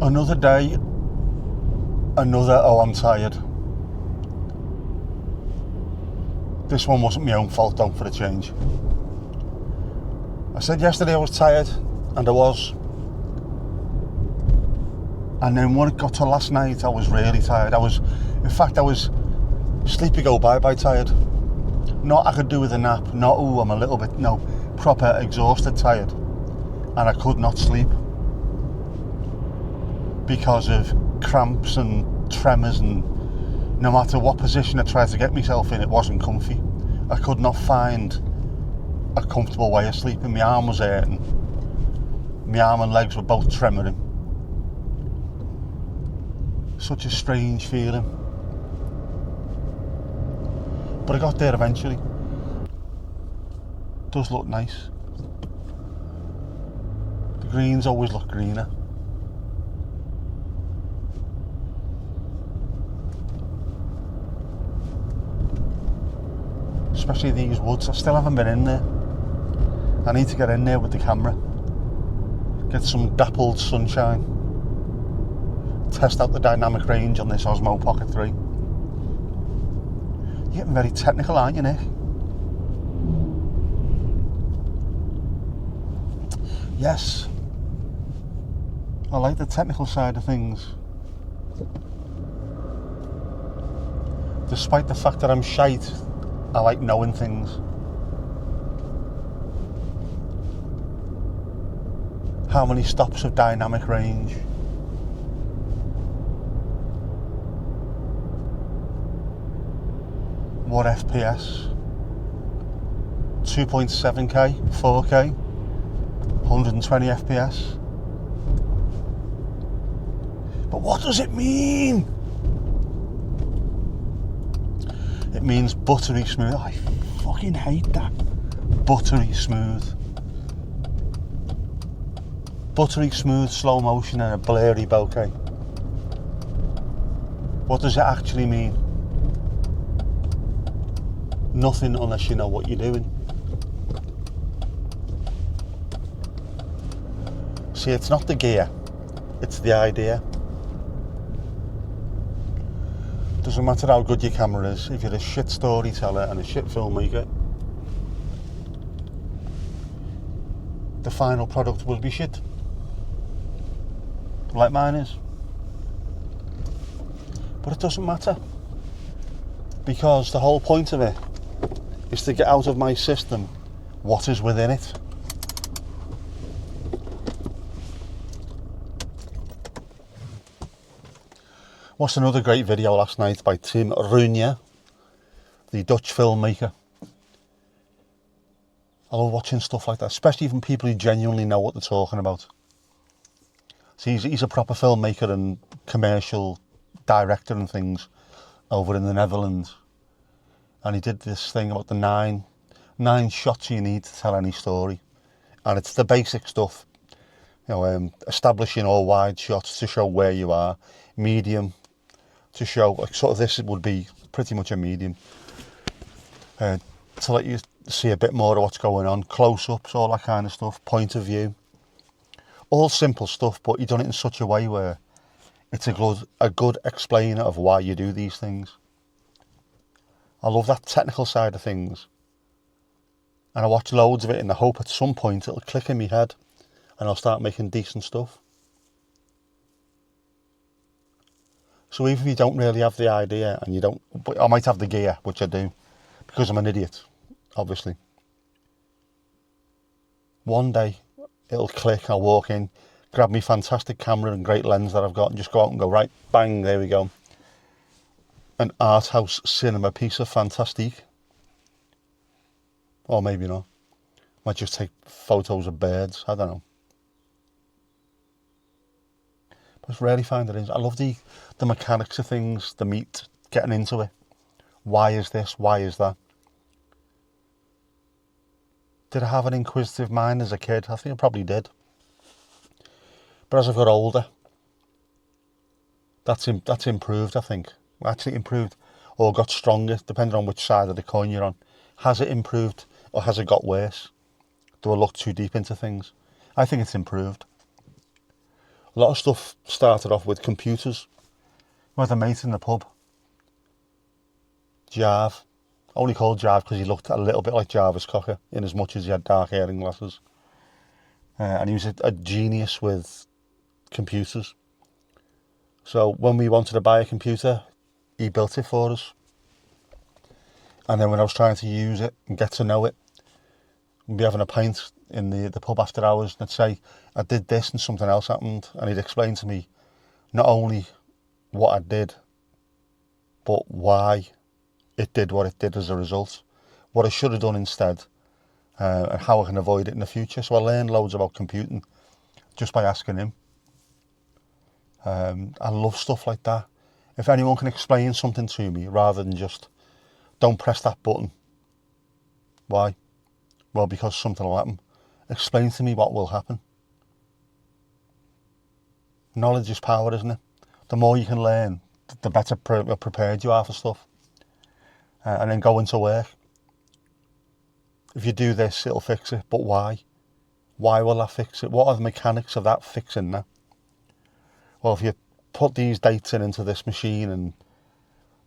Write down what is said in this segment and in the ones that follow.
Another day, another oh I'm tired. This one wasn't my own fault though, for a change. I said yesterday I was tired, and I was. And then when it got to last night, I was really tired. I was sleepy go bye tired. Not I could do with a nap, not I'm a little bit, no, proper exhausted tired. And I could not sleep because of cramps and tremors, and no matter what position I tried to get myself in, it wasn't comfy. I could not find a comfortable way of sleeping. My arm was hurting. My arm and legs were both tremoring. Such a strange feeling. But I got there eventually. It does look nice. The greens always look greener. Especially these woods. I still haven't been in there. I need to get in there with the camera. Get some dappled sunshine. Test out the dynamic range on this Osmo Pocket 3. You're getting very technical, aren't you, Nick? Yes. I like the technical side of things. Despite the fact that I'm shite, I like knowing things. How many stops of dynamic range? What FPS? 2.7K, 4K, 120 FPS. But what does it mean? It means buttery smooth. I fucking hate that. Buttery smooth. Buttery smooth slow motion and a blurry bokeh. What does it actually mean? Nothing unless you know what you're doing. See, it's not the gear, it's the idea. Doesn't matter how good your camera is, if you're a shit storyteller and a shit filmmaker, the final product will be shit. Like mine is. But it doesn't matter. Because the whole point of it is to get out of my system what is within it. Watched another great video last night by Tim Runia, the Dutch filmmaker. I love watching stuff like that, especially from people who genuinely know what they're talking about. So he's a proper filmmaker and commercial director and things over in the Netherlands. And he did this thing about the nine shots you need to tell any story. And it's the basic stuff, you know, establishing all wide shots to show where you are, medium to show, like sort of this would be pretty much a medium, to let you see a bit more of what's going on, close-ups, all that kind of stuff, point of view. All simple stuff, but you've done it in such a way where it's a good explainer of why you do these things. I love that technical side of things. And I watch loads of it in the hope at some point it'll click in my head and I'll start making decent stuff. So even if you don't really have the idea and you don't, but I might have the gear, which I do, because I'm an idiot, obviously. One day it'll click, I'll walk in, grab my fantastic camera and great lens that I've got and just go out and go, right, bang, there we go. An art house cinema piece of fantastique. Or maybe not. Might just take photos of birds, I don't know. But it's really find it in. I love the mechanics of things, the meat, getting into it. Why is this? Why is that? Did I have an inquisitive mind as a kid? I think I probably did. But as I've got older, that's improved, I think. Actually improved or got stronger, depending on which side of the coin you're on. Has it improved or has it got worse? Do I look too deep into things? I think it's improved. A lot of stuff started off with computers. We had a mate in the pub, Jarve. Only called Jarve because he looked a little bit like Jarvis Cocker, in as much as he had dark hair and glasses. And he was a genius with computers. So when we wanted to buy a computer, he built it for us. And then when I was trying to use it and get to know it, we'd be having a pint in the pub after hours, and I'd say, I did this and something else happened. And he'd explain to me not only what I did, but why it did what it did as a result, what I should have done instead, and how I can avoid it in the future. So I learned loads about computing just by asking him. I love stuff like that. If anyone can explain something to me rather than just, don't press that button. Why? Well, because something will happen. Explain to me what will happen. Knowledge is power, isn't it? The more you can learn, the better prepared you are for stuff. And then go into work. If you do this, it'll fix it. But why? Why will that fix it? What are the mechanics of that fixing that? Well, if you put these dates into this machine and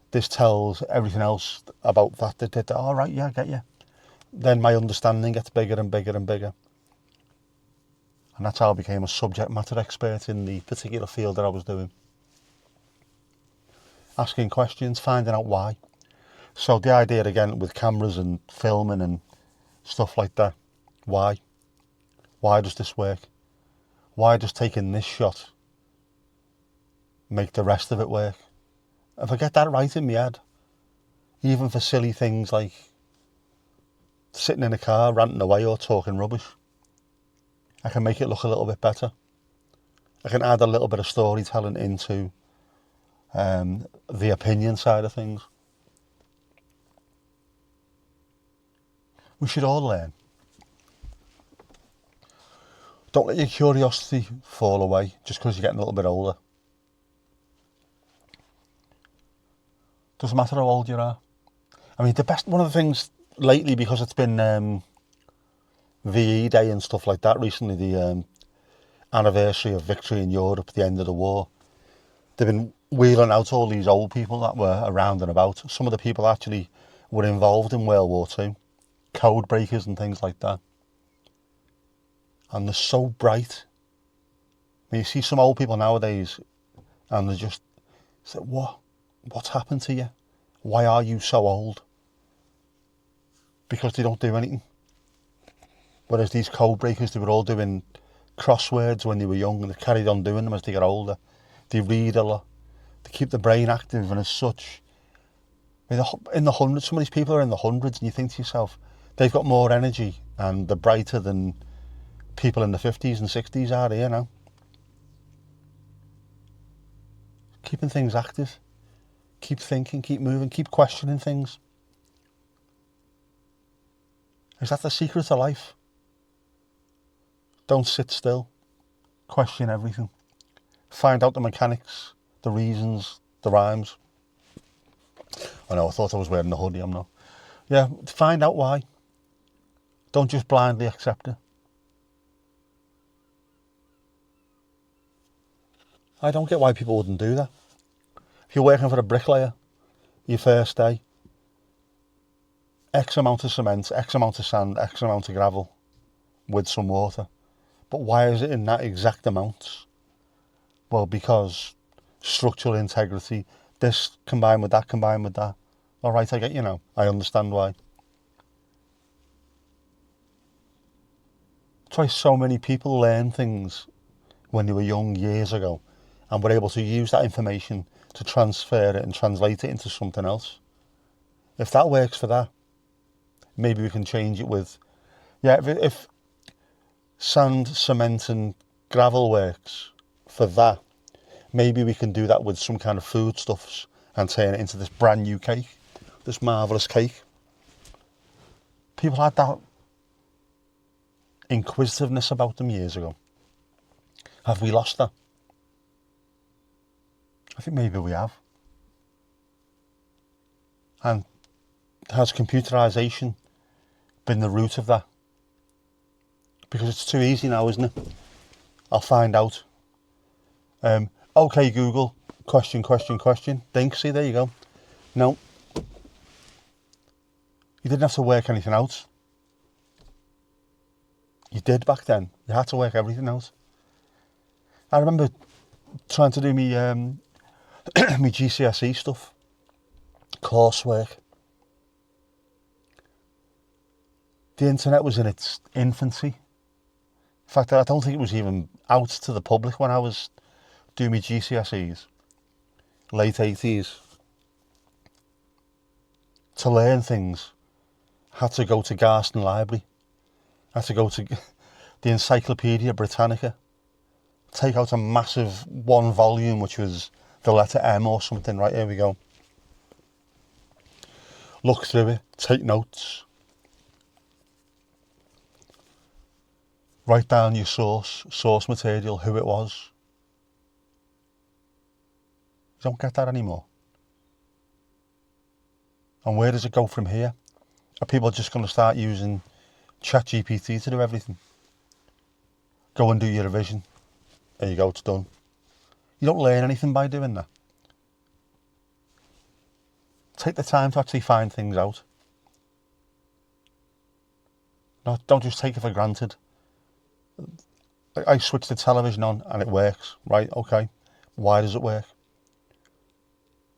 this tells everything else about that, all right, yeah, I get you. Then my understanding gets bigger and bigger and bigger. And that's how I became a subject matter expert in the particular field that I was doing. Asking questions, finding out why. So the idea again with cameras and filming and stuff like that, why? Why does this work? Why does taking this shot make the rest of it work? If I get that right in my head, even for silly things like sitting in a car ranting away or talking rubbish, I can make it look a little bit better. I can add a little bit of storytelling into the opinion side of things. We should all learn. Don't let your curiosity fall away just because you're getting a little bit older. Doesn't matter how old you are. I mean, one of the things lately, because it's been VE Day and stuff like that recently, the anniversary of victory in Europe, the end of the war, they've been wheeling out all these old people that were around and about. Some of the people actually were involved in World War II, code breakers and things like that. And they're so bright. I mean, you see some old people nowadays and they just say, what's happened to you? Why are you so old? Because they don't do anything. Whereas these code breakers, they were all doing crosswords when they were young, and they carried on doing them as they get older. They read a lot. They keep the brain active, and as such, in the hundreds, some of these people are in the hundreds, and you think to yourself, they've got more energy and they're brighter than people in the 50s and 60s are here now. Keeping things active. Keep thinking, keep moving, keep questioning things. Is that the secret to life? Don't sit still. Question everything. Find out the mechanics, the reasons, the rhymes. I know, I thought I was wearing the hoodie, I'm not. Yeah, find out why. Don't just blindly accept it. I don't get why people wouldn't do that. If you're working for a bricklayer, your first day, X amount of cement, X amount of sand, X amount of gravel with some water. But why is it in that exact amount? Well, because structural integrity, this combined with that, combined with that. All right, I get you now. I understand why. That's why so many people learn things when they were young years ago and were able to use that information to transfer it and translate it into something else. If that works for that, maybe we can change it with, if sand, cement and gravel works for that, maybe we can do that with some kind of foodstuffs and turn it into this brand new cake, this marvellous cake. People had that inquisitiveness about them years ago. Have we lost that? I think maybe we have. And has computerisation been the root of that? Because it's too easy now, isn't it? I'll find out Okay, Google, question. Think, see, there you go. No, you didn't have to work anything out. You did back then. You had to work everything out. I remember trying to do me my GCSE stuff, coursework. The internet was in its infancy. In fact, I don't think it was even out to the public when I was doing my GCSEs, late 80s. To learn things, had to go to Garston Library, had to go to the Encyclopaedia Britannica, take out a massive one volume, which was the letter M or something. Right, here we go. Look through it, take notes, write down your source material, who it was. You don't get that anymore. And where does it go from here? Are people just going to start using ChatGPT to do everything? Go and do your revision. There you go, it's done. You don't learn anything by doing that. Take the time to actually find things out. No, don't just take it for granted. I switch the television on and it works. Right, okay. Why does it work?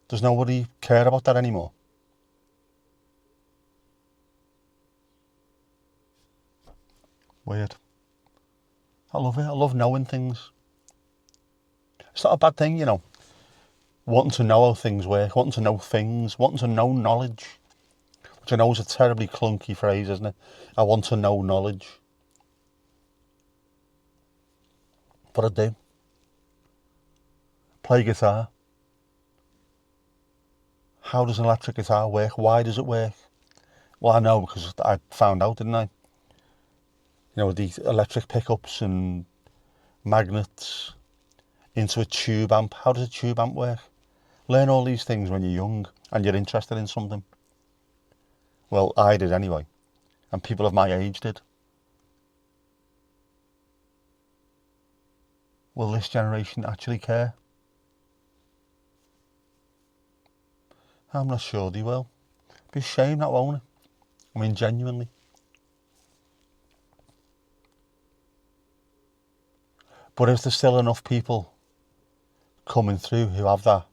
Does nobody care about that anymore? Weird. I love it. I love knowing things. It's not a bad thing, you know. Wanting to know how things work, wanting to know things, wanting to know knowledge. Which I know is a terribly clunky phrase, isn't it? I want to know knowledge. But I do. Play guitar. How does an electric guitar work? Why does it work? Well, I know because I found out, didn't I? You know, the electric pickups and magnets into a tube amp. How does a tube amp work? Learn all these things when you're young and you're interested in something. Well, I did anyway, and people of my age did. Will this generation actually care? I'm not sure they will. It'd be a shame that, won't it? I mean, genuinely. But is there still enough people coming through who have that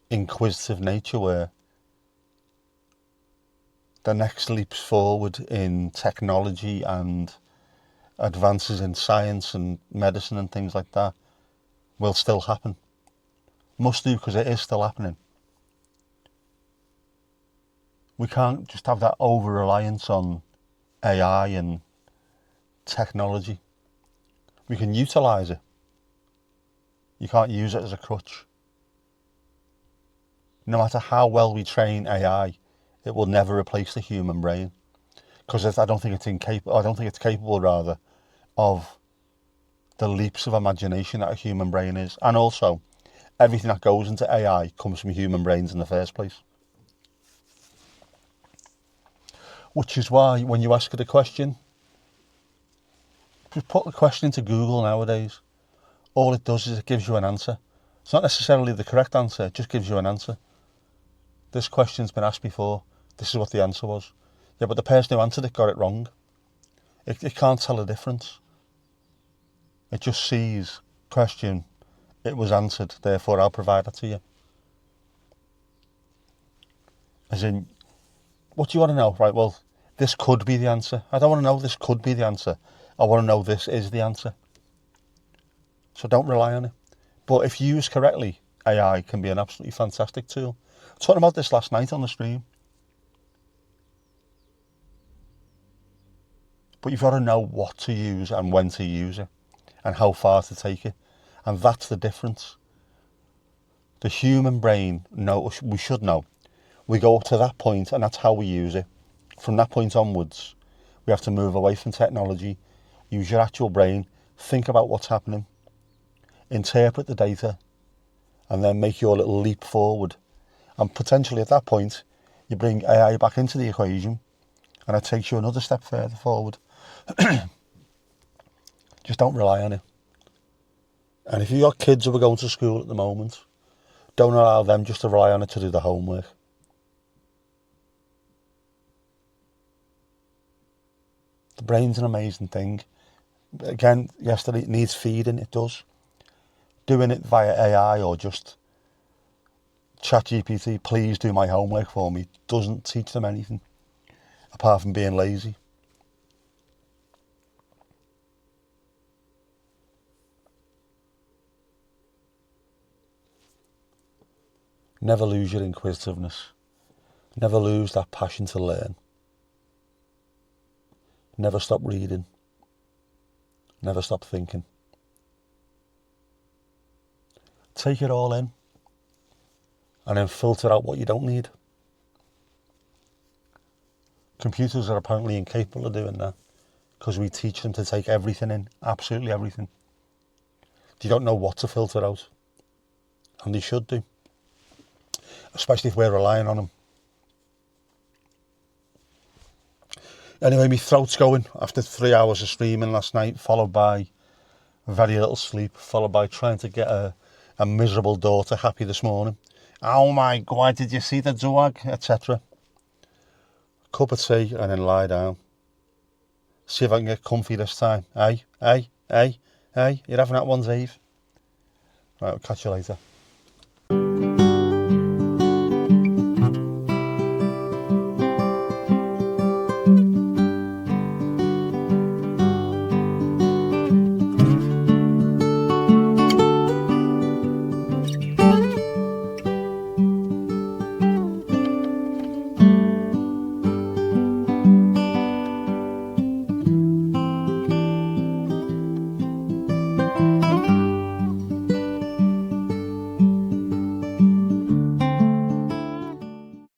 inquisitive nature where the next leaps forward in technology and advances in science and medicine and things like that will still happen? Must do, because it is still happening. We can't just have that over-reliance on AI and technology. We can utilise it. You can't use it as a crutch. No matter how well we train AI, it will never replace the human brain, because I don't think it's incapable. I don't think it's capable, rather, of the leaps of imagination that a human brain is. And also, everything that goes into AI comes from human brains in the first place. Which is why when you ask it a question, just put the question into Google nowadays. All it does is it gives you an answer. It's not necessarily the correct answer, it just gives you an answer. This question's been asked before, this is what the answer was. Yeah, but the person who answered it got it wrong. It can't tell the difference. It just sees, question, it was answered, therefore I'll provide it to you. As in, what do you want to know? Right, well, this could be the answer. I don't want to know this could be the answer. I want to know this is the answer. So don't rely on it. But if used correctly, AI can be an absolutely fantastic tool. I was talking about this last night on the stream. But you've got to know what to use and when to use it and how far to take it. And that's the difference. The human brain, we should know. We go up to that point and that's how we use it. From that point onwards, we have to move away from technology, use your actual brain, think about what's happening, interpret the data, and then make your little leap forward. And potentially at that point, you bring AI back into the equation and it takes you another step further forward. Just don't rely on it. And if you've got kids who are going to school at the moment, don't allow them just to rely on it to do the homework. The brain's an amazing thing. Again, yesterday, it needs feeding, it does. Doing it via AI or just ChatGPT, please do my homework for me, doesn't teach them anything apart from being lazy. Never lose your inquisitiveness. Never lose that passion to learn. Never stop reading. Never stop thinking. Take it all in and then filter out what you don't need. Computers are apparently incapable of doing that because we teach them to take everything in, absolutely everything. They don't know what to filter out, and they should do, especially if we're relying on them. Anyway, my throat's going after 3 hours of streaming last night, followed by very little sleep, followed by trying to get a miserable daughter happy this morning. Oh my God, did you see the dog? Etc. Cup of tea and then lie down. See if I can get comfy this time. Hey, you're having that one, Dave? Right, I'll catch you later.